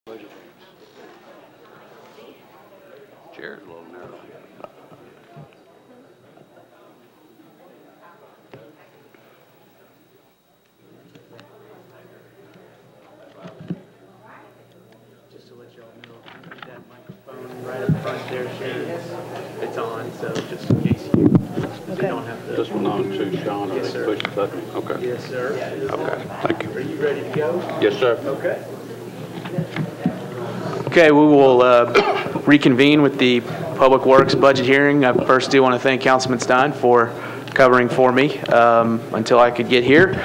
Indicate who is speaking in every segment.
Speaker 1: Chair's a little narrow.
Speaker 2: Just to let y'all know, if you need that microphone right up front there, Sharon, it's on, so just in case you don't have to.
Speaker 1: This one on too, Sean. I
Speaker 2: Yes,
Speaker 1: think
Speaker 2: sir.
Speaker 1: push the button. Okay.
Speaker 2: Yes, sir.
Speaker 1: Okay. Thank
Speaker 2: Are
Speaker 1: you.
Speaker 2: you ready to go?
Speaker 1: Yes, sir.
Speaker 2: Okay. Okay, we will reconvene with the Public Works budget hearing. I first do want to thank Councilman Stein for covering for me until I could get here.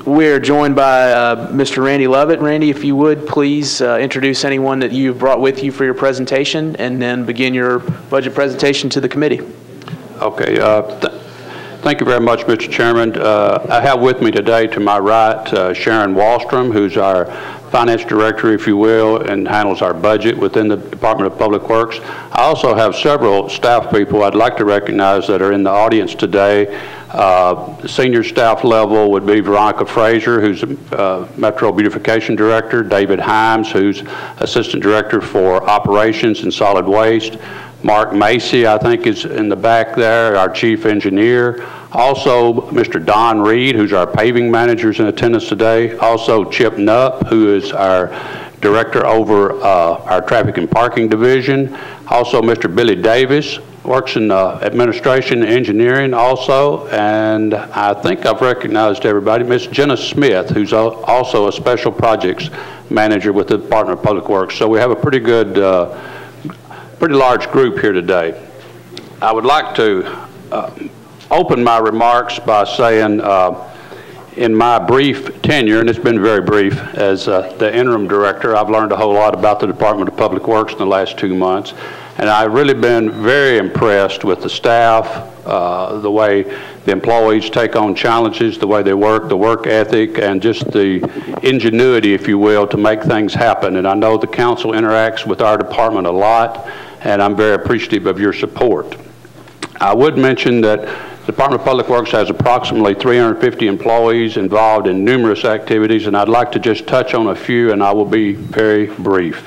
Speaker 2: We're joined by Mr. Randy Lovett. Randy, if you would, please introduce anyone that you've brought with you for your presentation, and then begin your budget presentation to the committee.
Speaker 1: Okay. Thank you very much, Mr. Chairman. I have with me today, to my right, Sharon Wallstrom, who's our Finance Director, if you will, and handles our budget within the Department of Public Works. I also have several staff people I'd like to recognize that are in the audience today. The senior staff level would be Veronica Fraser, who's Metro Beautification Director, David Himes, who's Assistant Director for Operations and Solid Waste, Mark Macy, I think, is in the back there, our Chief Engineer. Also, Mr. Don Reed, who's our paving manager, is in attendance today. Also, Chip Knupp, who is our Director over our Traffic and Parking Division. Also, Mr. Billy Davis works in administration and engineering also. And I think I've recognized everybody. Ms. Jenna Smith, who's also a Special Projects Manager with the Department of Public Works. So we have a pretty good, pretty large group here today. I would like to open my remarks by saying in my brief tenure, and it's been very brief, as the interim director, I've learned a whole lot about the Department of Public Works in the last 2 months. And I've really been very impressed with the staff, the way the employees take on challenges, the way they work, the work ethic, and just the ingenuity, if you will, to make things happen. And I know the council interacts with our department a lot, and I'm very appreciative of your support. I would mention that the Department of Public Works has approximately 350 employees involved in numerous activities, and I'd like to just touch on a few, and I will be very brief.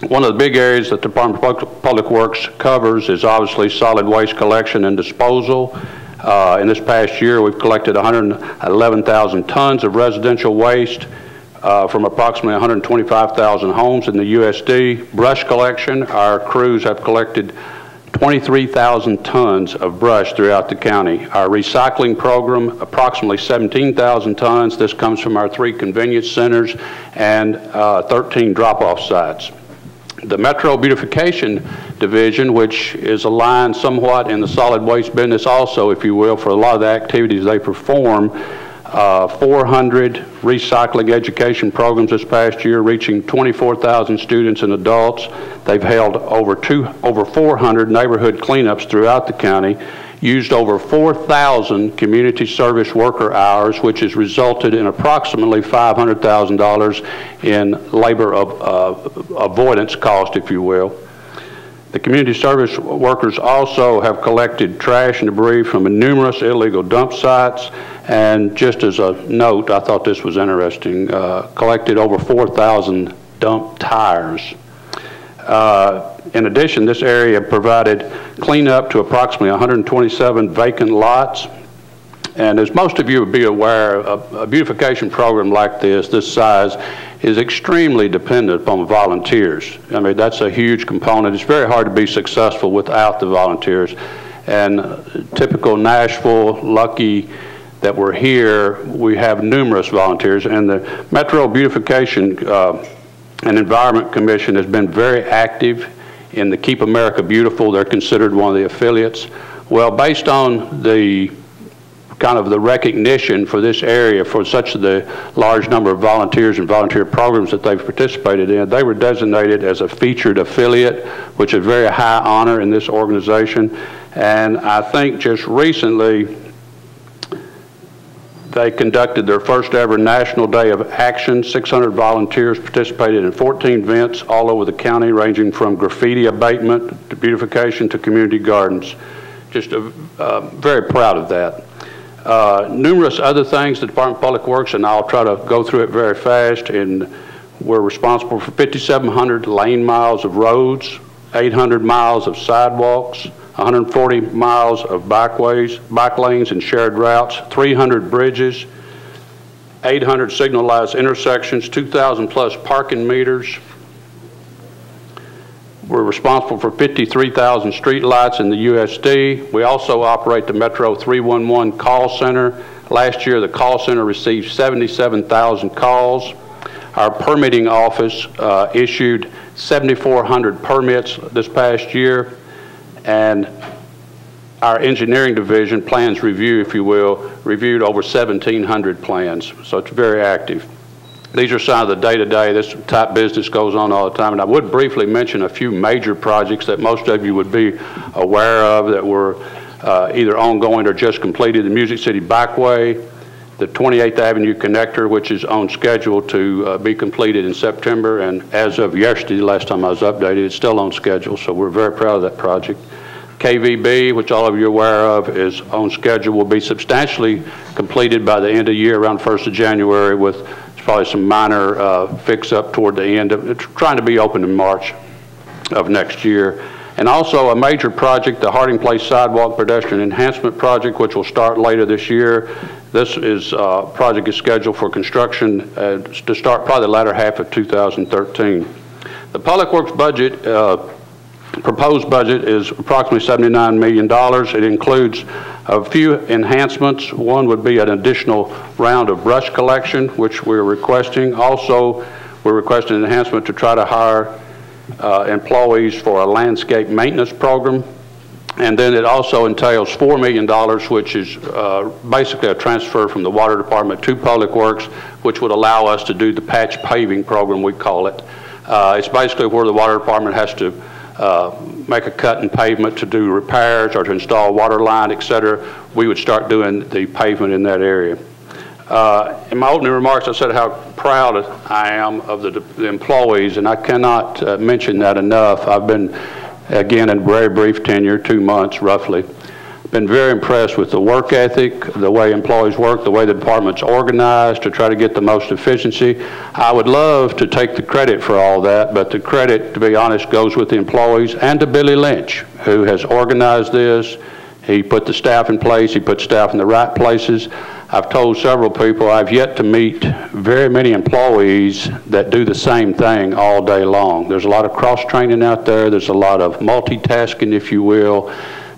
Speaker 1: One of the big areas that the Department of Public Works covers is obviously solid waste collection and disposal. In this past year, we've collected 111,000 tons of residential waste from approximately 125,000 homes in the USD. Brush collection, our crews have collected 23,000 tons of brush throughout the county. Our recycling program, approximately 17,000 tons. This comes from our 3 convenience centers and 13 drop-off sites. The Metro Beautification Division, which is aligned somewhat in the solid waste business also, if you will, for a lot of the activities they perform, 400 recycling education programs this past year, reaching 24,000 students and adults. They've held over 400 neighborhood cleanups throughout the county, used over 4,000 community service worker hours, which has resulted in approximately $500,000 in labor avoidance cost, if you will. The community service workers also have collected trash and debris from numerous illegal dump sites, and just as a note, I thought this was interesting, collected over 4,000 dump tires. In addition, this area provided cleanup to approximately 127 vacant lots. And as most of you would be aware, a beautification program like this size, is extremely dependent upon volunteers. I mean, that's a huge component. It's very hard to be successful without the volunteers. And typical Nashville, lucky that we're here, we have numerous volunteers. And the Metro Beautification and Environment Commission has been very active in the Keep America Beautiful. They're considered one of the affiliates. Well, based on the kind of the recognition for this area for such the large number of volunteers and volunteer programs that they've participated in, they were designated as a featured affiliate, which is a very high honor in this organization. And I think just recently they conducted their first ever National Day of Action. 600 volunteers participated in 14 events all over the county, ranging from graffiti abatement to beautification to community gardens. Just very proud of that. Numerous other things, the Department of Public Works, and I'll try to go through it very fast, and we're responsible for 5,700 lane miles of roads, 800 miles of sidewalks, 140 miles of bike lanes and shared routes, 300 bridges, 800 signalized intersections, 2,000 plus parking meters. We're responsible for 53,000 street lights in the USD. We also operate the Metro 311 call center. Last year, the call center received 77,000 calls. Our permitting office issued 7,400 permits this past year, and our engineering division, plans review, if you will, reviewed over 1,700 plans, so it's very active. These are some of the day-to-day, this type business goes on all the time, and I would briefly mention a few major projects that most of you would be aware of that were either ongoing or just completed. The Music City Bikeway, the 28th Avenue Connector, which is on schedule to be completed in September, and as of yesterday, last time I was updated, it's still on schedule, so we're very proud of that project. KVB, which all of you are aware of, is on schedule, will be substantially completed by the end of the year, around 1st of January, with probably some minor fix-up toward the end of it, trying to be open in March of next year. And also a major project, the Harding Place Sidewalk Pedestrian Enhancement Project, which will start later this year. This project is scheduled for construction to start probably the latter half of 2013. The Public Works budget, proposed budget, is approximately $79 million. It includes a few enhancements. One would be an additional round of brush collection, which we're requesting. Also, we're requesting an enhancement to try to hire employees for a landscape maintenance program. And then it also entails $4 million, which is basically a transfer from the Water Department to Public Works, which would allow us to do the patch paving program, we call it. It's basically where the Water Department has to make a cut in pavement to do repairs or to install water line, et cetera. We would start doing the pavement in that area. In my opening remarks, I said how proud I am of the employees, and I cannot mention that enough. I've been, again, in very brief tenure, 2 months roughly, been very impressed with the work ethic, the way employees work, the way the department's organized to try to get the most efficiency. I would love to take the credit for all that, but the credit, to be honest, goes with the employees and to Billy Lynch, who has organized this. He put the staff in place, he put staff in the right places. I've told several people I've yet to meet very many employees that do the same thing all day long. There's a lot of cross-training out there, there's a lot of multitasking, if you will,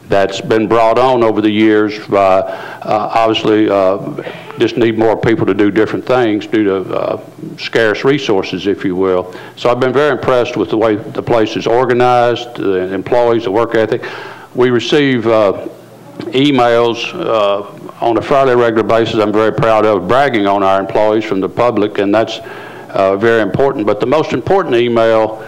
Speaker 1: that's been brought on over the years by obviously just need more people to do different things due to scarce resources, if you will. So I've been very impressed with the way the place is organized, the employees, the work ethic. We receive emails on a fairly regular basis, I'm very proud of, bragging on our employees from the public, and that's very important. But the most important email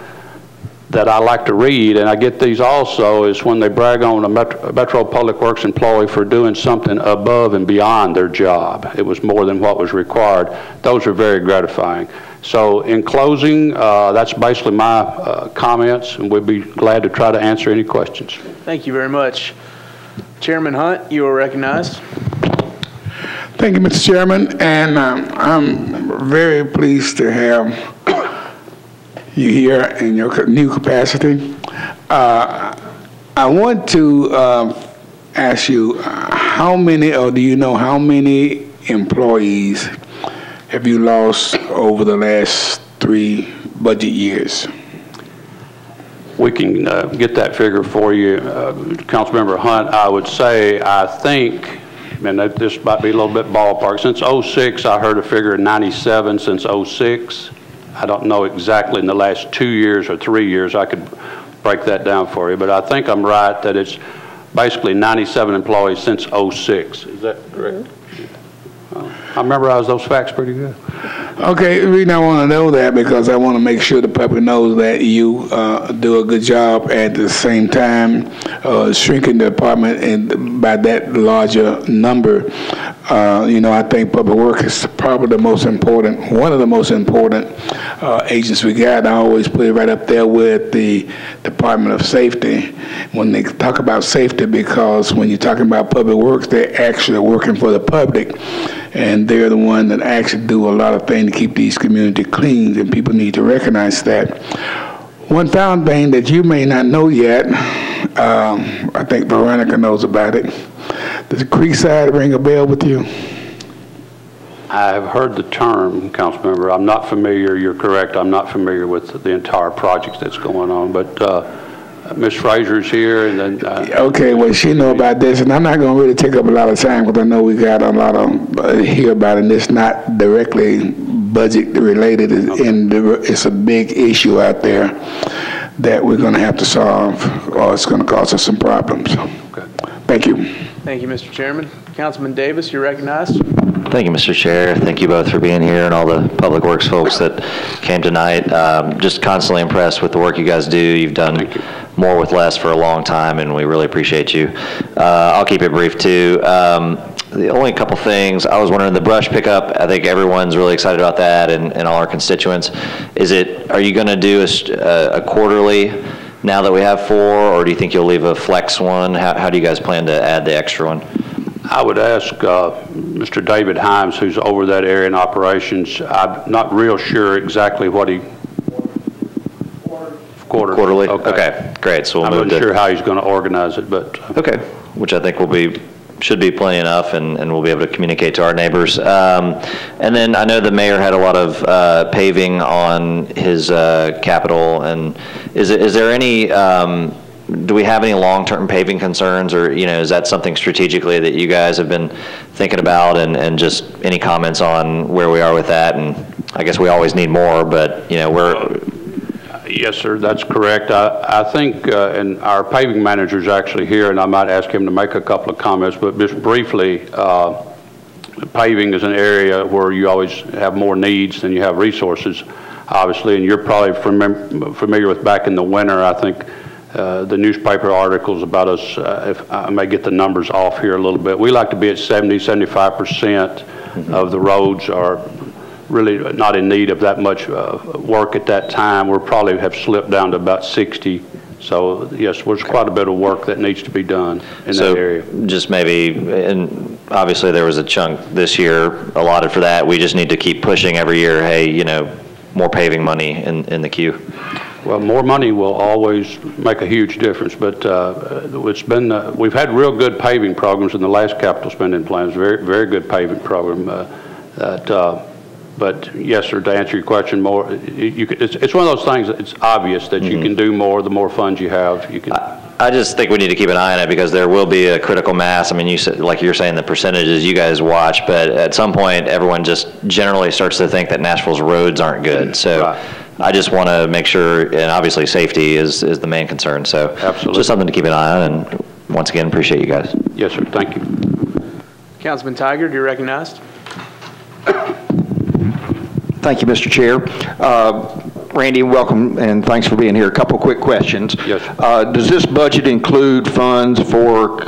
Speaker 1: that I like to read, and I get these also, is when they brag on a Metro Public Works employee for doing something above and beyond their job. It was more than what was required. Those are very gratifying. So in closing, that's basically my comments, and we'd be glad to try to answer any questions.
Speaker 2: Thank you very much. Chairman Hunt, you are recognized.
Speaker 3: Thank you, Mr. Chairman, and I'm very pleased to have you here in your new capacity. I want to ask you how many, or do you know how many employees have you lost over the last 3 budget years?
Speaker 1: We can get that figure for you. Councilmember Hunt, I would say, I think, and this might be a little bit ballpark, since 06 I heard a figure of 97 since 06. I don't know exactly in the last 2 years or 3 years. I could break that down for you, but I think I'm right that it's basically 97 employees since 06. Is that correct? I memorized those facts pretty good.
Speaker 3: Okay, the reason I want to know that because I want to make sure the public knows that you do a good job at the same time shrinking the department and by that larger number. You know, I think Public Works is probably the most important, one of the most important agents we got. I always put it right up there with the Department of Safety when they talk about safety, because when you're talking about Public Works, they're actually working for the public, and they're the one that actually do a lot of things to keep these communities clean, and people need to recognize that. One final thing that you may not know yet, I think Veronica knows about it. Does Creekside ring a bell with you?
Speaker 1: I have heard the term, Councilmember. I'm not familiar, you're correct, I'm not familiar with the entire project that's going on, but Ms. Fraser's here, and then...
Speaker 3: Okay, well, she know about this, and I'm not going to really take up a lot of time because I know we got a lot of hear about it, and it's not directly budget related, and it's a big issue out there that we're going to have to solve, or it's going to cause us some problems.
Speaker 1: Okay.
Speaker 3: Thank you.
Speaker 2: Thank you, Mr. Chairman. Councilman Davis, you're recognized.
Speaker 4: Thank you, Mr. Chair. Thank you both for being here, and all the Public Works folks that came tonight. Just constantly impressed with the work you guys do. You've done more with less for a long time, and we really appreciate you. I'll keep it brief, too. The only couple things, I was wondering, the brush pickup, I think everyone's really excited about that, and all our constituents. Are you going to do a quarterly now that we have 4, or do you think you'll leave a flex one? How do you guys plan to add the extra one?
Speaker 1: I would ask Mr. David Himes, who's over that area in operations. I'm not real sure exactly what he... Quarterly?
Speaker 4: Okay, great. So we'll
Speaker 1: I'm not sure how he's going to organize it, but...
Speaker 4: Okay, which I think should be plenty enough, and we'll be able to communicate to our neighbors. And then I know the mayor had a lot of paving on his capital, and is there any... do we have any long-term paving concerns, or is that something strategically that you guys have been thinking about, and just any comments on where we are with that? And I guess we always need more, but we're...
Speaker 1: Yes, sir, that's correct. I think, and our paving manager is actually here, and I might ask him to make a couple of comments, but just briefly, paving is an area where you always have more needs than you have resources, obviously, and you're probably familiar with back in the winter, I think, the newspaper articles about us, if I may get the numbers off here a little bit, we like to be at 70–75% of the roads are really not in need of that much work at that time. We'll probably have slipped down to about 60. So yes, there's quite a bit of work that needs to be done in that area.
Speaker 4: Just maybe, and obviously there was a chunk this year allotted for that. We just need to keep pushing every year. Hey, more paving money in the queue.
Speaker 1: Well, more money will always make a huge difference, but it's been we've had real good paving programs in the last capital spending plans. Very, very good paving program. But yes, sir, to answer your question more, it's one of those things that it's obvious that you can do more the more funds you have. You can.
Speaker 4: I just think we need to keep an eye on it, because there will be a critical mass. I mean, you said, like you're saying, the percentages you guys watch, but at some point, everyone just generally starts to think that Nashville's roads aren't good. So right. I just want to make sure, and obviously safety is the main concern. So
Speaker 1: absolutely, just
Speaker 4: something to keep an eye on. And once again, appreciate you guys.
Speaker 1: Yes, sir. Thank you.
Speaker 2: Councilman Tiger, you're recognized.
Speaker 5: Thank you, Mr. Chair. Randy, welcome, and thanks for being here. A couple quick questions.
Speaker 1: Yes.
Speaker 5: Does this budget include funds for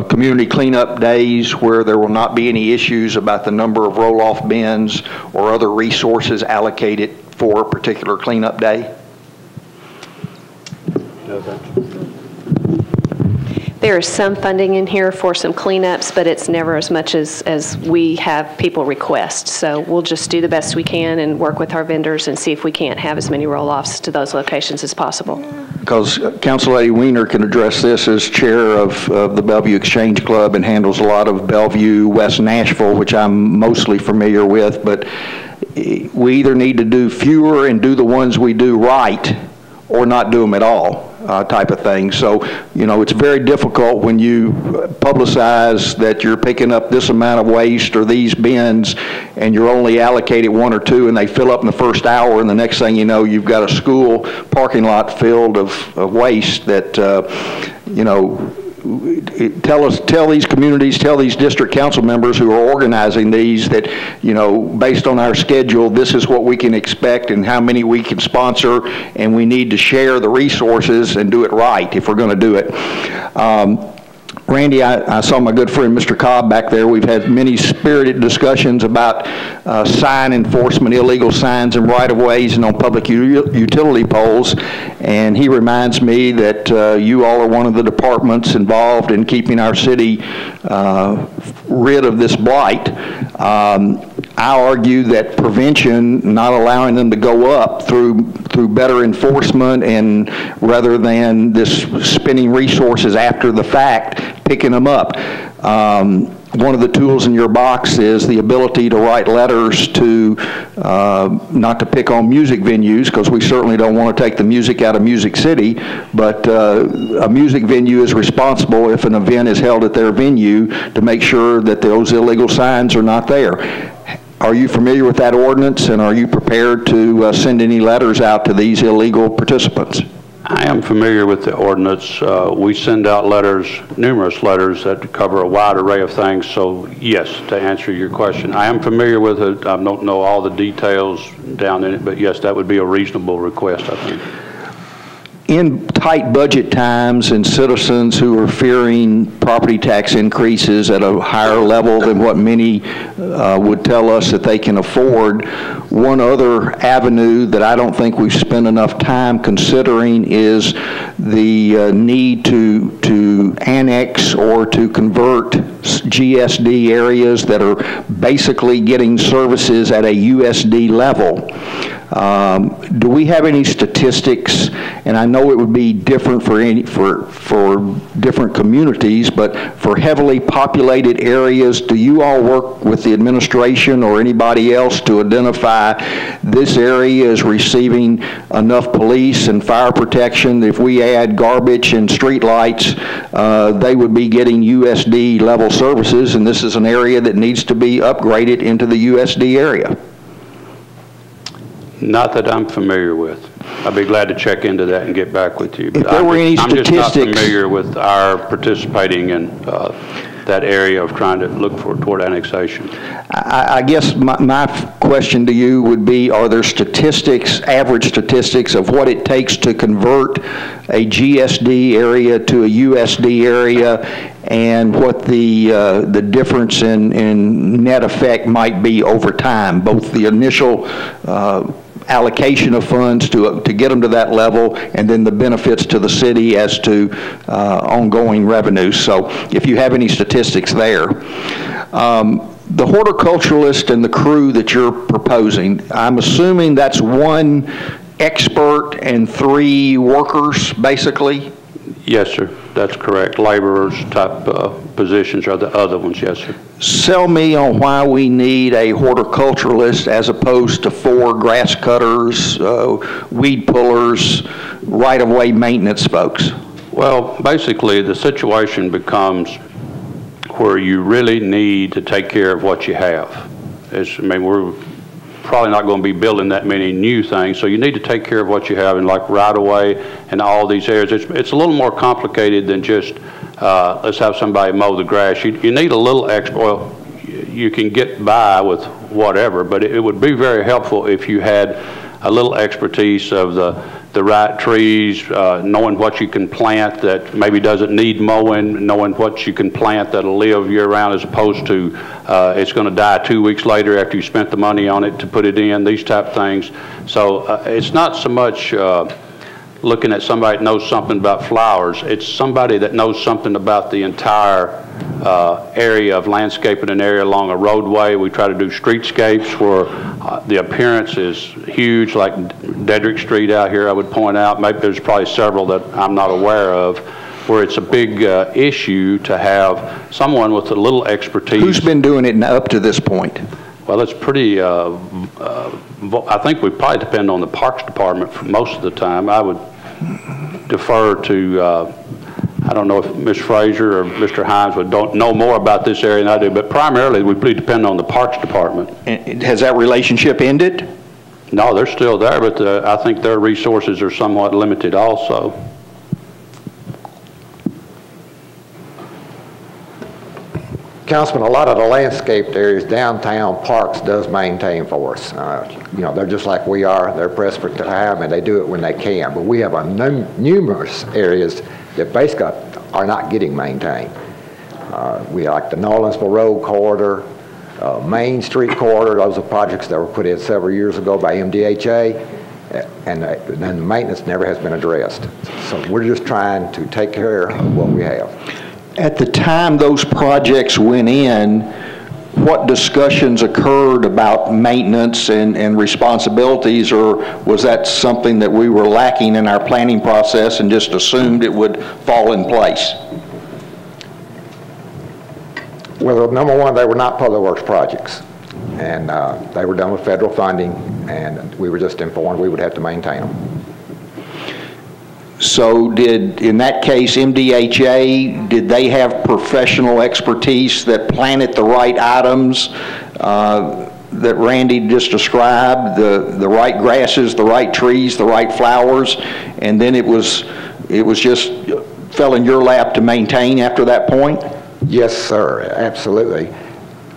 Speaker 5: community cleanup days where there will not be any issues about the number of roll-off bins or other resources allocated for a particular cleanup day?
Speaker 6: There is some funding in here for some cleanups, but it's never as much as we have people request. So we'll just do the best we can and work with our vendors and see if we can't have as many roll-offs to those locations as possible.
Speaker 5: Because Councilor Weiner can address this as chair of the Bellevue Exchange Club and handles a lot of Bellevue, West Nashville, which I'm mostly familiar with, but we either need to do fewer and do the ones we do right or not do them at all. Type of thing. So, it's very difficult when you publicize that you're picking up this amount of waste or these bins and you're only allocated 1 or 2 and they fill up in the first hour, and the next thing you know, you've got a school parking lot filled of waste that, tell these communities, tell these district council members who are organizing these that, based on our schedule, this is what we can expect and how many we can sponsor, and we need to share the resources and do it right if we're going to do it. Randy, I saw my good friend Mr. Cobb back there. We've had many spirited discussions about sign enforcement, illegal signs in right-of-ways and on public utility poles, and he reminds me that you all are one of the departments involved in keeping our city rid of this blight. I argue that prevention, not allowing them to go up through better enforcement and rather than this spending resources after the fact, picking them up. One of the tools in your box is the ability to write letters to, not to pick on music venues, because we certainly don't want to take the music out of Music City, but a music venue is responsible if an event is held at their venue to make sure that those illegal signs are not there. Are you familiar with that ordinance, and are you prepared to send any letters out to these illegal participants?
Speaker 1: I am familiar with the ordinance. We send out letters, numerous letters that cover a wide array of things. So yes, to answer your question, I am familiar with it. I don't know all the details down in it, but yes, that would be a reasonable request, I think.
Speaker 5: In tight budget times and citizens who are fearing property tax increases at a higher level than what many would tell us that they can afford, one other avenue that I don't think we've spent enough time considering is the need to annex or to convert GSD areas that are basically getting services at a USD level. Do we have any statistics, and I know it would be different for different communities, but for heavily populated areas, do you all work with the administration or anybody else to identify this area is receiving enough police and fire protection that if we add garbage and street lights, they would be getting USD level services, and this is an area that needs to be upgraded into the USD area? Not that I'm familiar with. I'd be glad to check into that and get back with you. But if there were any statistics, I'm just not familiar with our participating in that area of trying to look toward annexation. I guess my question to you would be, are there statistics, average statistics of what it takes to convert a GSD area to a USD area, and what the difference in net effect might be over time, both the initial allocation of funds to get them to that level, and then the benefits to the city as to ongoing revenues. So if you have any statistics there. The horticulturalist and the crew that you're proposing, I'm assuming that's one expert and 3 workers, basically? Yes, sir. That's correct. Laborers type positions are the other ones, yes, sir. Sell me on why we need a horticulturalist as opposed to 4 grass cutters, weed pullers, right-of-way maintenance folks. Well, basically, the situation becomes where you really need to take care of what you have. I mean, we're probably not going to be building that many new things, so you need to take care of what you have, and like right-of-way and all these areas. It's a little more complicated than just let's have somebody mow the grass. You need a little extra. Well, you can get by with whatever, but it would be very helpful if you had a little expertise of the right trees, knowing what you can plant that maybe doesn't need mowing, knowing what you can plant that'll live year-round as opposed to it's going to die 2 weeks later after you spent the money on it to put it in, these type of things. So it's not so much looking at somebody that knows something about flowers. It's somebody that knows something about the entire area of landscaping an area along a roadway. We try to do streetscapes where the appearance is huge, like Dedrick Street out here, I would point out. Maybe there's probably several that I'm not aware of, where it's a big issue to have someone with a little expertise. Who's been doing it up to this point? Well, it's pretty, I think we probably depend on the Parks Department for most of the time. I would defer to, I don't know if Ms. Fraser or Mr. Hines would know more about this area than I do, but primarily we pretty depend on the Parks Department. And has that relationship ended? No, they're still there, but I think their resources are somewhat limited also.
Speaker 7: Councilman, a lot of the landscaped areas, downtown parks does maintain for us. You know, they're just like we are. They're pressed for time, and they do it when they can. But we have numerous areas that basically are not getting maintained. We like the Nolensville Road corridor, Main Street corridor. Those are projects that were put in several years ago by MDHA, and the maintenance never has been addressed. So we're just trying to take care of what we have.
Speaker 5: At the time those projects went in, what discussions occurred about maintenance and responsibilities, or was that something that we were lacking in our planning process and just assumed it would fall in place?
Speaker 7: Well, number one, they were not public works projects, and they were done with federal funding, and we were just informed we would have to maintain them.
Speaker 5: So in that case, MDHA, did they have professional expertise that planted the right items that Randy just described, the right grasses, the right trees, the right flowers, and then it was just fell in your lap to maintain after that point?
Speaker 7: Yes, sir, absolutely.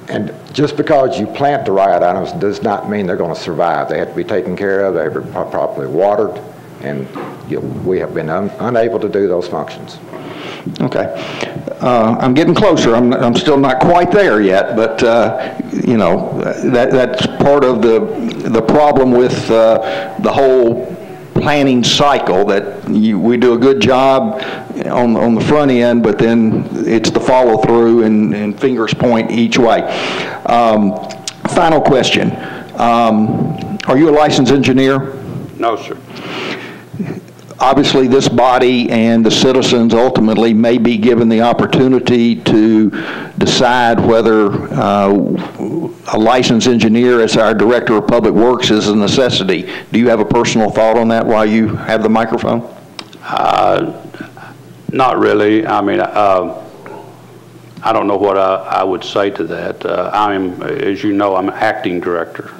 Speaker 7: And just because you plant the right items does not mean they're going to survive. They have to be taken care of, they have to be properly watered, and we have been unable to do those functions.
Speaker 5: Okay. I'm getting closer. I'm still not quite there yet, but you know, that's part of the problem with the whole planning cycle, that we do a good job on the front end, but then it's the follow through and fingers point each way. Final question. Are you a licensed engineer?
Speaker 1: No, sir.
Speaker 5: Obviously, this body and the citizens ultimately may be given the opportunity to decide whether a licensed engineer as our Director of Public Works is a necessity. Do you have a personal thought on that while you have the microphone?
Speaker 1: Not really. I mean, I don't know what I would say to that. I'm, as you know, I'm acting director.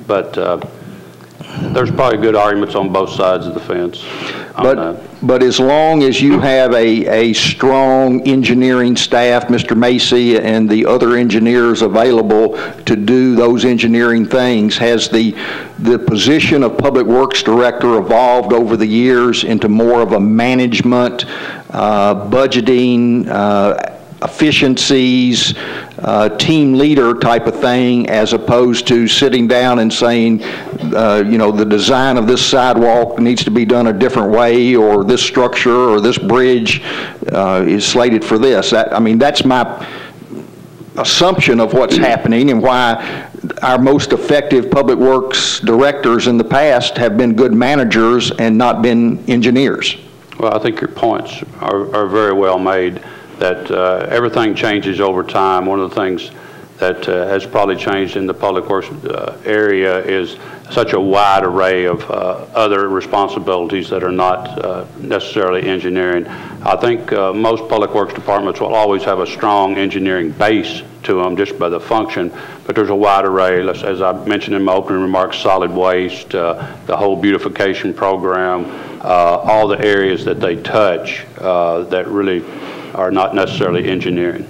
Speaker 1: But there's probably good arguments on both sides of the fence.
Speaker 5: But as long as you have a strong engineering staff, Mr. Macy and the other engineers available to do those engineering things, has the position of Public Works Director evolved over the years into more of a management, budgeting, efficiencies, team leader type of thing, as opposed to sitting down and saying, you know, the design of this sidewalk needs to be done a different way, or this structure or this bridge is slated for this. I mean, that's my assumption of what's happening, and why our most effective public works directors in the past have been good managers and not been engineers.
Speaker 1: Well, I think your points are very well made, that everything changes over time. One of the things that has probably changed in the public works area is such a wide array of other responsibilities that are not necessarily engineering. I think most public works departments will always have a strong engineering base to them just by the function, but there's a wide array, as I mentioned in my opening remarks, solid waste, the whole beautification program, all the areas that they touch that really are not necessarily engineering.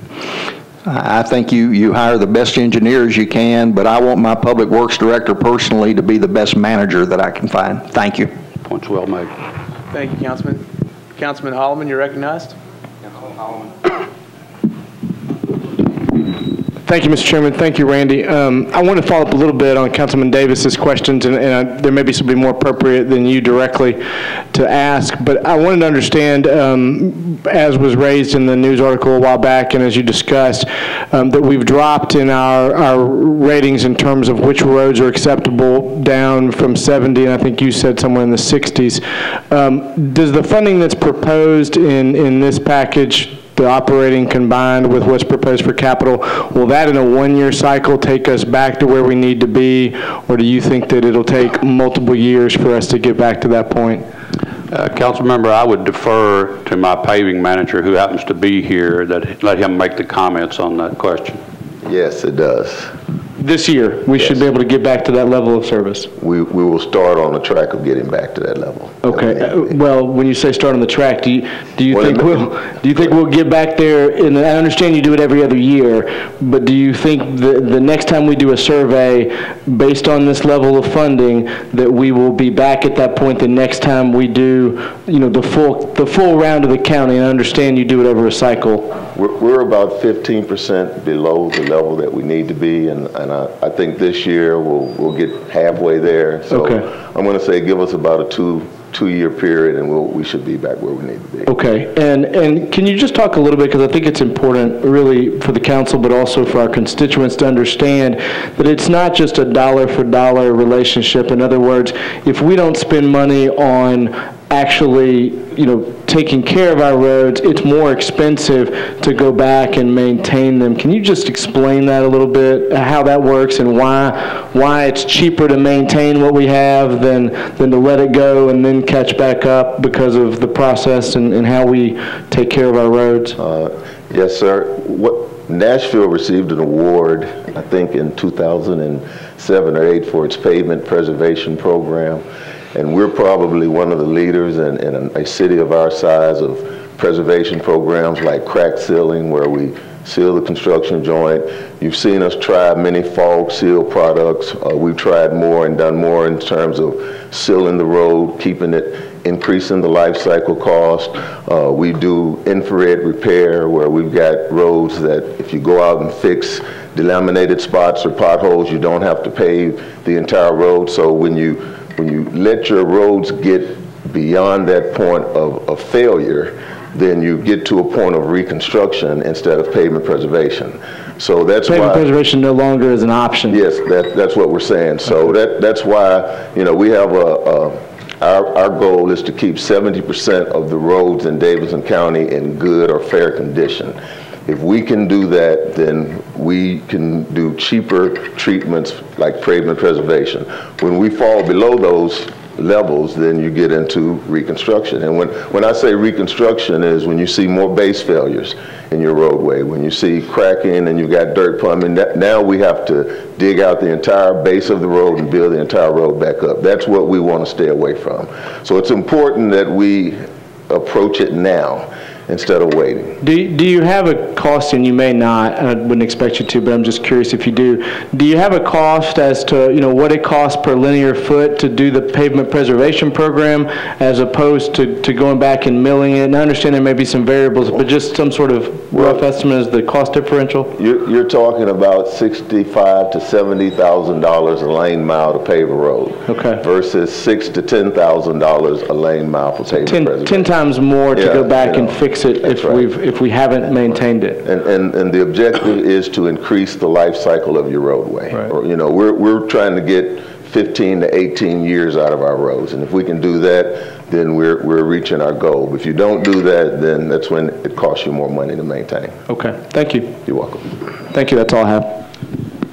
Speaker 5: I think you hire the best engineers you can, but I want my public works director personally to be the best manager that I can find. Thank you.
Speaker 1: Points well made.
Speaker 2: Thank you, Councilman. Councilman Holloman, you're recognized.
Speaker 1: Councilman Holloman.
Speaker 8: Thank you, Mr. Chairman. Thank you, Randy. I want to follow up a little bit on Councilman Davis's questions, and there may be somebody more appropriate than you directly to ask, but I wanted to understand, as was raised in the news article a while back, and as you discussed, that we've dropped in our ratings in terms of which roads are acceptable down from 70, and I think you said somewhere in the 60s. Does the funding that's proposed in this package, the operating combined with what's proposed for capital, will that in a one-year cycle take us back to where we need to be, or do you think that it'll take multiple years for us to get back to that point?
Speaker 1: Council member, I would defer to my paving manager, who happens to be here, that let him make the comments on that question.
Speaker 9: Yes, it does.
Speaker 8: This year, we should be able to get back to that level of service.
Speaker 9: We will start on the track of getting back to that level.
Speaker 8: Okay. Well, when you say start on the track, do you think we'll get back there? And I understand you do it every other year, but do you think the next time we do a survey based on this level of funding that we will be back at that point the next time we do, the full round of the county? And I understand you do it over a cycle.
Speaker 9: We're about 15% below the level that we need to be, and I think this year we'll get halfway there. So
Speaker 8: okay.
Speaker 9: I'm going to say give us about a two-year period, and we should be back where we need to be.
Speaker 8: Okay, and can you just talk a little bit, because I think it's important really for the council, but also for our constituents to understand that it's not just a dollar-for-dollar relationship. In other words, if we don't spend money on actually, taking care of our roads, it's more expensive to go back and maintain them. Can you just explain that a little bit, how that works and why it's cheaper to maintain what we have than to let it go and then catch back up because of the process and how we take care of our roads?
Speaker 9: Yes, sir. Nashville received an award, I think in 2007 or 8 for its pavement preservation program. And we're probably one of the leaders in a city of our size of preservation programs like crack sealing, where we seal the construction joint. You've seen us try many fog seal products. We've tried more and done more in terms of sealing the road, keeping it, increasing the life cycle cost. We do infrared repair, where we've got roads that if you go out and fix delaminated spots or potholes, you don't have to pave the entire road. So when you let your roads get beyond that point of failure, then you get to a point of reconstruction instead of pavement preservation. So that's why
Speaker 8: pavement preservation no longer is an option.
Speaker 9: Yes, that's what we're saying. So that's why we have our goal is to keep 70% of the roads in Davidson County in good or fair condition. If we can do that, then we can do cheaper treatments like pavement preservation. When we fall below those levels, then you get into reconstruction. And when I say reconstruction is when you see more base failures in your roadway, when you see cracking and you got dirt plumbing, now we have to dig out the entire base of the road and build the entire road back up. That's what we want to stay away from. So it's important that we approach it now instead of waiting.
Speaker 8: Do you have a cost, and you may not, I wouldn't expect you to, but I'm just curious if you do. Do you have a cost as to what it costs per linear foot to do the pavement preservation program as opposed to going back and milling it? And I understand there may be some variables, but just some sort of rough estimate as the cost differential?
Speaker 9: You're talking about $65,000 to $70,000 a lane mile to pave a road.
Speaker 8: Okay.
Speaker 9: Versus $6,000 to $10,000 a lane mile for pavement preservation. 10
Speaker 8: times more to go back and fix it if we haven't maintained it.
Speaker 9: And the objective is to increase the life cycle of your roadway.
Speaker 8: Right.
Speaker 9: Or, we're trying to get 15 to 18 years out of our roads, and if we can do that, then we're reaching our goal. But if you don't do that, then that's when it costs you more money to maintain.
Speaker 8: Okay, thank you.
Speaker 9: You're welcome.
Speaker 8: Thank you, that's all I have.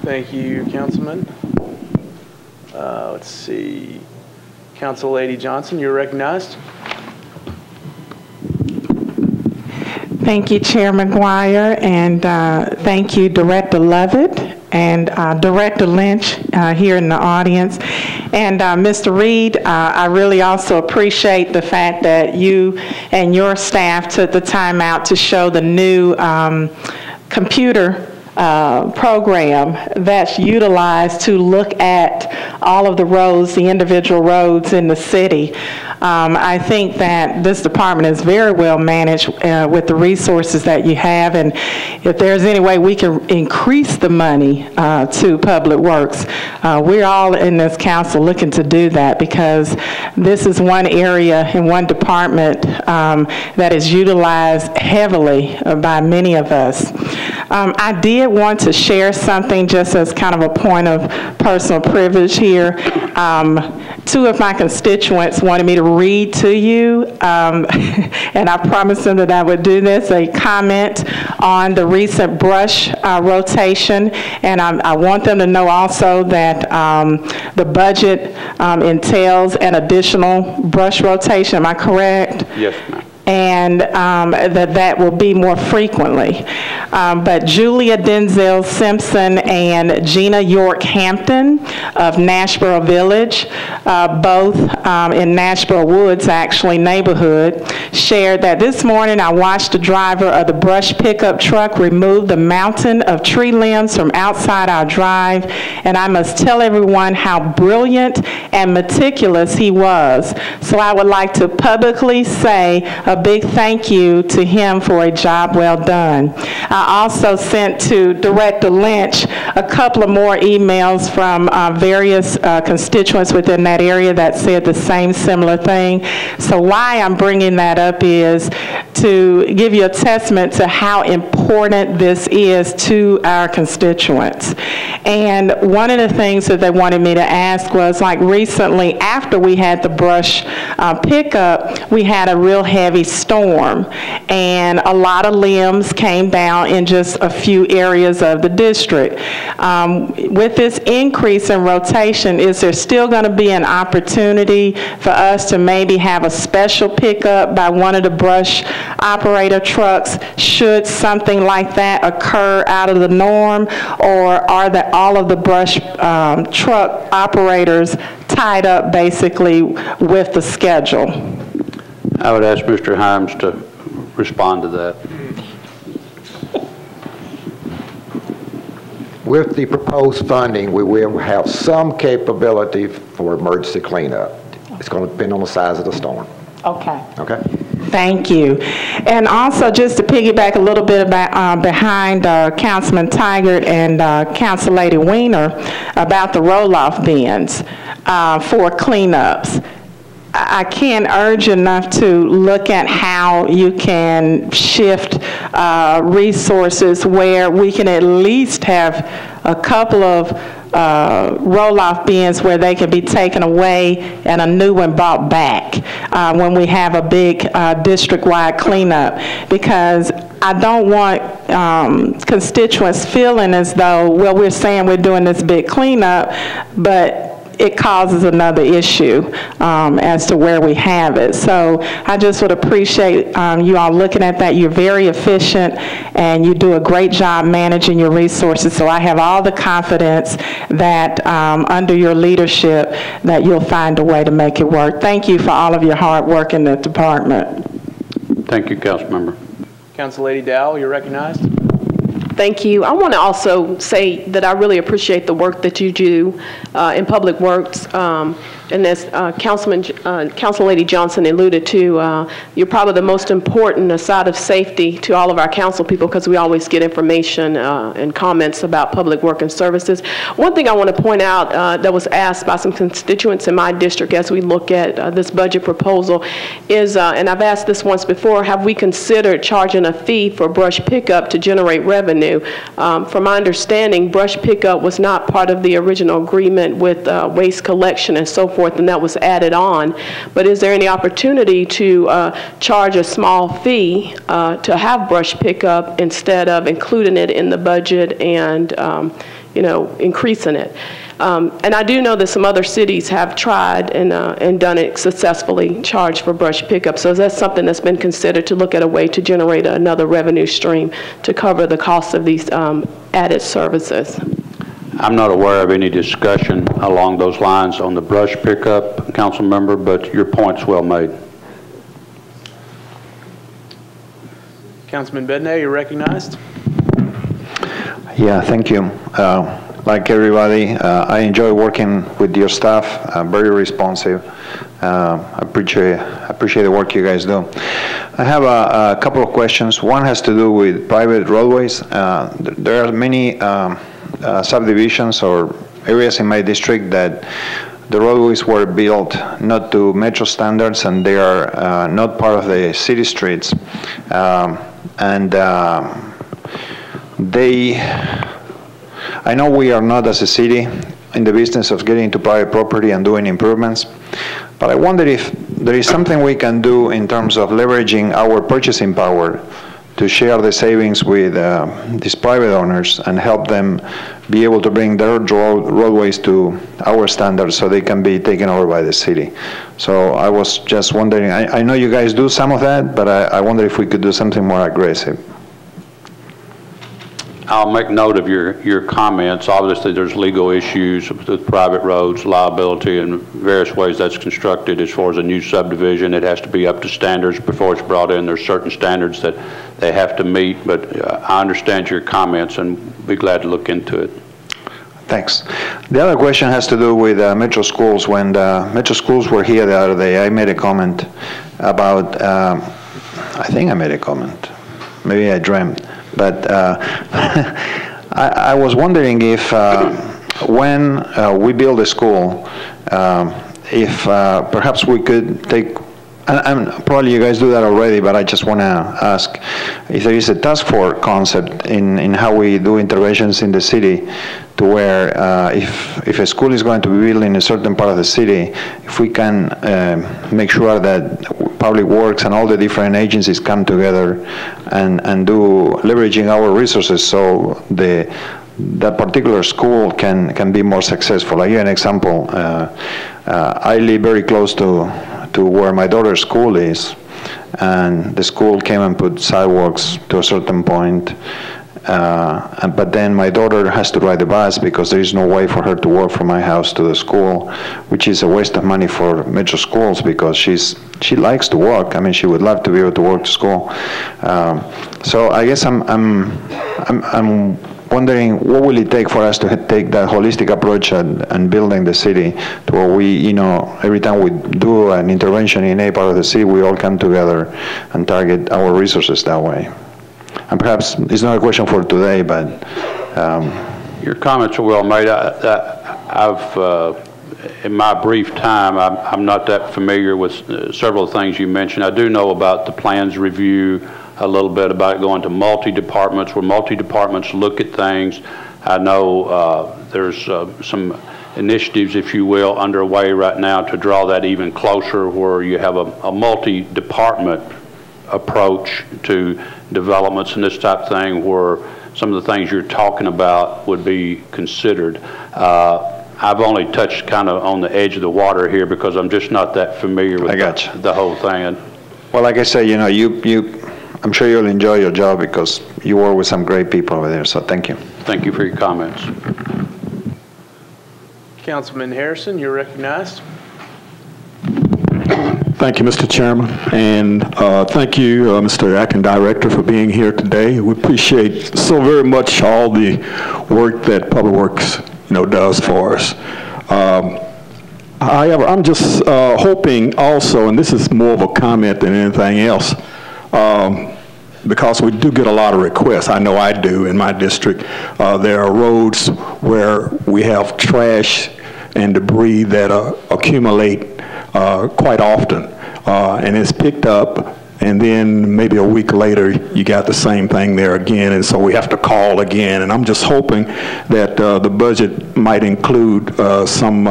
Speaker 2: Thank you, Councilman. Let's see. Council Lady Johnson, you're recognized.
Speaker 10: Thank you, Chair McGuire, and thank you, Director Lovett and Director Lynch here in the audience. And Mr. Reed, I really also appreciate the fact that you and your staff took the time out to show the new computer program that's utilized to look at all of the roads, the individual roads in the city. I think that this department is very well managed with the resources that you have, and if there's any way we can increase the money to Public Works, we're all in this council looking to do that, because this is one area in one department that is utilized heavily by many of us. I did want to share something just as kind of a point of personal privilege here. Two of my constituents wanted me to read to you, and I promised them that I would do this, a comment on the recent brush rotation, and I want them to know also that the budget entails an additional brush rotation. Am I correct?
Speaker 1: Yes, ma'am.
Speaker 10: and that will be more frequently. But Julia Denzel Simpson and Gina York Hampton of Nashboro Village, both in Nashboro Woods, actually, neighborhood, shared that this morning I watched the driver of the brush pickup truck remove the mountain of tree limbs from outside our drive, and I must tell everyone how brilliant and meticulous he was. So I would like to publicly say a big thank you to him for a job well done. I also sent to Director Lynch a couple of more emails from various constituents within that area that said the same similar thing. So why I'm bringing that up is to give you a testament to how important this is to our constituents. And one of the things that they wanted me to ask was, like recently after we had the brush pickup, we had a real heavy storm, and a lot of limbs came down in just a few areas of the district. With this increase in rotation, is there still going to be an opportunity for us to maybe have a special pickup by one of the brush operator trucks should something like that occur out of the norm, or are all of the brush truck operators tied up basically with the schedule?
Speaker 1: I would ask Mr. Himes to respond to that.
Speaker 7: With the proposed funding, we will have some capability for emergency cleanup. It's going to depend on the size of the storm.
Speaker 10: Okay.
Speaker 7: Okay?
Speaker 10: Thank you. And also, just to piggyback a little bit about, behind Councilman Tigert and Council Lady Weiner about the roll-off bins for cleanups. I can't urge enough to look at how you can shift resources where we can at least have a couple of roll-off bins where they can be taken away and a new one brought back when we have a big district-wide cleanup, because I don't want constituents feeling as though, well, we're saying we're doing this big cleanup, but it causes another issue as to where we have it. So I just would appreciate you all looking at that. You're very efficient and you do a great job managing your resources. So I have all the confidence that under your leadership that you'll find a way to make it work. Thank you for all of your hard work in the department.
Speaker 1: Thank you, Councilmember.
Speaker 2: Council Lady Dowell, you're recognized.
Speaker 11: Thank you. I want to also say that I really appreciate the work that you do in Public Works. And as Council Lady Johnson alluded to, you're probably the most important aside of safety to all of our council people, because we always get information and comments about public work and services. One thing I want to point out that was asked by some constituents in my district as we look at this budget proposal is, and I've asked this once before, have we considered charging a fee for brush pickup to generate revenue? From my understanding, brush pickup was not part of the original agreement with waste collection and so forth, and that was added on. But is there any opportunity to charge a small fee to have brush pickup instead of including it in the budget and increasing it? And I do know that some other cities have tried and done it successfully, charged for brush pickup. So is that something that's been considered, to look at a way to generate another revenue stream to cover the cost of these added services?
Speaker 1: I'm not aware of any discussion along those lines on the brush pickup, Council Member, but your point's well made.
Speaker 2: Councilman Bednae, you're recognized.
Speaker 5: Yeah, thank you. Like everybody, I enjoy working with your staff. Very responsive. I appreciate the work you guys do. I have a couple of questions. One has to do with private roadways. There are many subdivisions or areas in my district that the roadways were built not to metro standards, and they are not part of the city streets. I know we are not, as a city, in the business of getting into private property and doing improvements, but I wonder if there is something we can do in terms of leveraging our purchasing power to share the savings with these private owners and help them be able to bring their roadways to our standards so they can be taken over by the city. So I was just wondering, I know you guys do some of that, but I wonder if we could do something more aggressive.
Speaker 1: I'll make note of your comments. Obviously, there's legal issues with private roads, liability, and various ways that's constructed. As far as a new subdivision, it has to be up to standards before it's brought in. There's certain standards that they have to meet, but I understand your comments and be glad to look into it.
Speaker 5: Thanks. The other question has to do with Metro Schools. When the Metro Schools were here the other day, I made a comment about, I think I made a comment. Maybe I dreamt. But I was wondering if when we build a school, if perhaps we could take, and probably you guys do that already, but I just want to ask if there is a task force concept in how we do interventions in the city, to where if a school is going to be built in a certain part of the city, if we can make sure that Public Works and all the different agencies come together and do leveraging our resources so that particular school can be more successful. I'll give you an example. I live very close to where my daughter's school is, and the school came and put sidewalks to a certain point. But then my daughter has to ride the bus because there is no way for her to walk from my house to the school, which is a waste of money for Metro Schools because she likes to walk. I mean, she would love to be able to walk to school. So I guess I'm wondering what will it take for us to take that holistic approach and building the city to where we, you know, every time we do an intervention in a part of the city, we all come together and target our resources that way. And perhaps it's not a question for today, but
Speaker 1: your comments are well made. In my brief time, I'm not that familiar with several things you mentioned. I do know about the plans review, a little bit about going to multi-departments, where multi-departments look at things. I know there's some initiatives, if you will, underway right now to draw that even closer, where you have a multi-department approach to developments and this type of thing, where some of the things you're talking about would be considered. I've only touched kind of on the edge of the water here because I'm just not that familiar with the whole thing.
Speaker 5: Well, like I say, you know, I'm sure you'll enjoy your job because you work with some great people over there, so thank you.
Speaker 1: Thank you for your comments.
Speaker 2: Councilman Harrison, you're recognized.
Speaker 12: Thank you, Mr. Chairman, and thank you, Mr. Acting Director, for being here today. We appreciate so very much all the work that Public Works, you know, does for us. However, I'm just hoping also, and this is more of a comment than anything else, because we do get a lot of requests. I know I do in my district. There are roads where we have trash and debris that accumulate quite often, and it's picked up, and then maybe a week later you got the same thing there again, and so we have to call again. And I'm just hoping that the budget might include some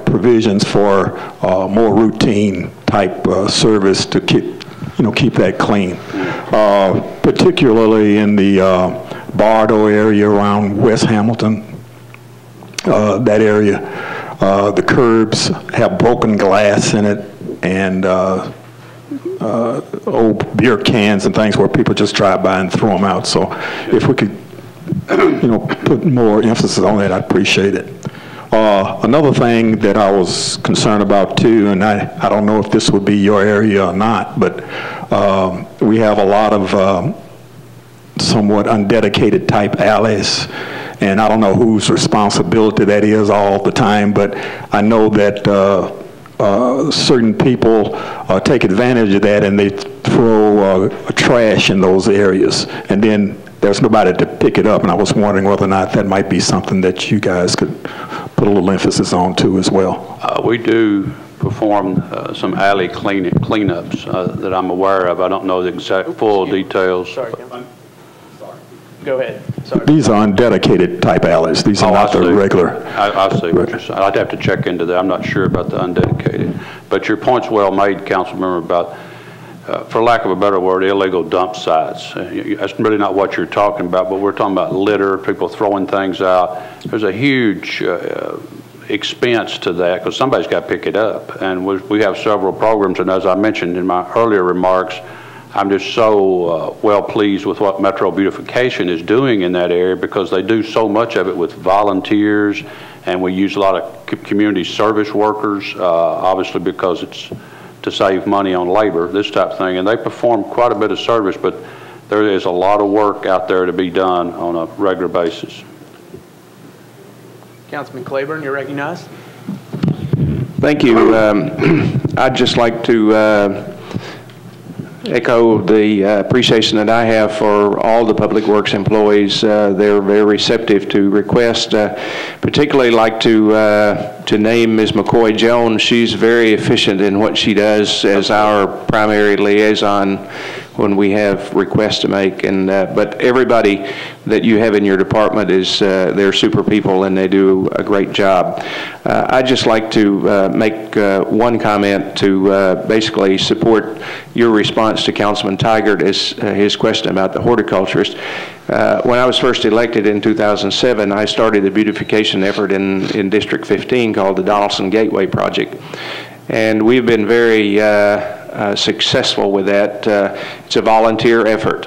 Speaker 12: provisions for more routine type service to keep that clean, particularly in the Bardo area around West Hamilton. That area, the curbs have broken glass in it, and old beer cans and things where people just drive by and throw them out. So if we could, put more emphasis on that, I'd appreciate it. Another thing that I was concerned about too, and I don't know if this would be your area or not, but we have a lot of somewhat undedicated type alleys, and I don't know whose responsibility that is all the time, but I know that certain people take advantage of that, and they throw trash in those areas, and then there's nobody to pick it up, and I was wondering whether or not that might be something that you guys could put a little emphasis on too as well.
Speaker 1: We do perform some alley cleanups that I'm aware of. I don't know the exact full details.
Speaker 2: Sorry, go ahead. Sorry.
Speaker 12: These are undedicated type alleys. These are not the regular.
Speaker 1: I see what you're saying. I'd have to check into that. I'm not sure about the undedicated. But your point's well made, Councilmember, about for lack of a better word, illegal dump sites. That's really not what you're talking about, but we're talking about litter, people throwing things out. There's a huge expense to that because somebody's got to pick it up. And we have several programs, and as I mentioned in my earlier remarks, I'm just so well pleased with what Metro Beautification is doing in that area because they do so much of it with volunteers, and we use a lot of community service workers, obviously because it's to save money on labor, this type of thing. And they perform quite a bit of service, but there is a lot of work out there to be done on a regular basis.
Speaker 2: Councilman Claiborne, you're recognized.
Speaker 13: Thank you. I'd just like to echo the appreciation that I have for all the Public Works employees. They're very receptive to requests. Particularly like to name Ms. McCoy Jones. She's very efficient in what she does as our primary liaison when we have requests to make. And but everybody that you have in your department is they're super people and they do a great job. I'd just like to make one comment to basically support your response to Councilman Tigert as his question about the horticulturist. When I was first elected in 2007, I started a beautification effort in District 15 called the Donaldson Gateway Project. And we've been very successful with that. It's a volunteer effort.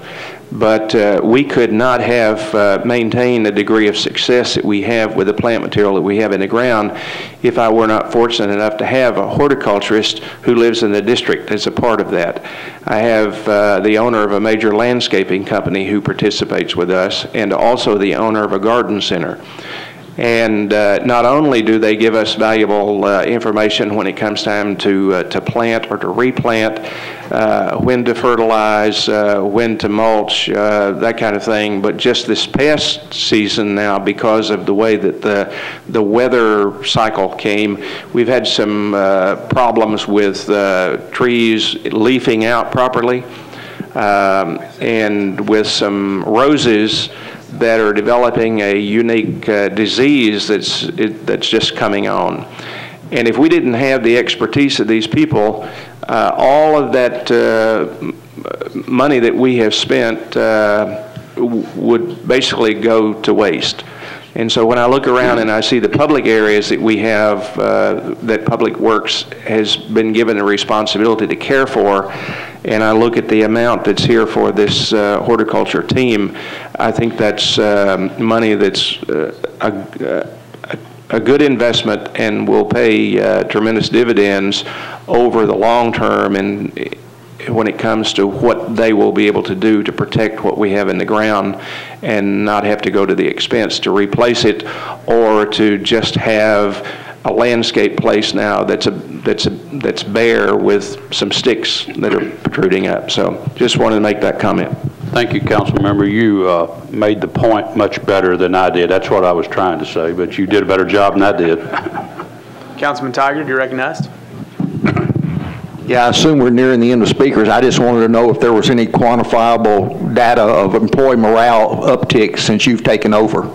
Speaker 13: But we could not have maintained the degree of success that we have with the plant material that we have in the ground if I were not fortunate enough to have a horticulturist who lives in the district as a part of that. I have the owner of a major landscaping company who participates with us, and also the owner of a garden center. And not only do they give us valuable information when it comes time to plant or to replant, when to fertilize, when to mulch, that kind of thing, but just this past season now, because of the way that the weather cycle came, we've had some problems with trees leafing out properly, and with some roses that are developing a unique disease that's just coming on. And if we didn't have the expertise of these people, all of that money that we have spent would basically go to waste. And so when I look around and I see the public areas that we have, that Public Works has been given a responsibility to care for, and I look at the amount that's here for this horticulture team, I think that's money that's a good investment and will pay tremendous dividends over the long term, and when it comes to what they will be able to do to protect what we have in the ground and not have to go to the expense to replace it or to just have a landscape place now that's bare with some sticks that are protruding up. So just wanted to make that comment.
Speaker 1: Thank you, Council Member. You made the point much better than I did. That's what I was trying to say, but you did a better job than I did.
Speaker 2: Councilman Tigert, you're recognized.
Speaker 5: Yeah, I assume we're nearing the end of speakers. I just wanted to know if there was any quantifiable data of employee morale uptick since you've taken over.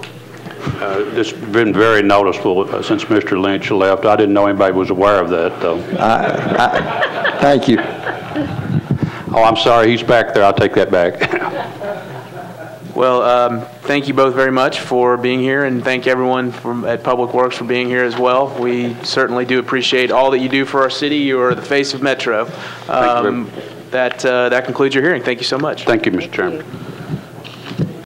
Speaker 1: It's been very noticeable since Mr. Lynch left. I didn't know anybody was aware of that, though.
Speaker 5: Thank you.
Speaker 1: Oh, I'm sorry. He's back there. I'll take that back.
Speaker 2: Well, thank you both very much for being here, and thank everyone at Public Works for being here as well. We certainly do appreciate all that you do for our city. You are the face of Metro. That concludes your hearing. Thank you so much.
Speaker 1: Thank you, Mr. Chairman.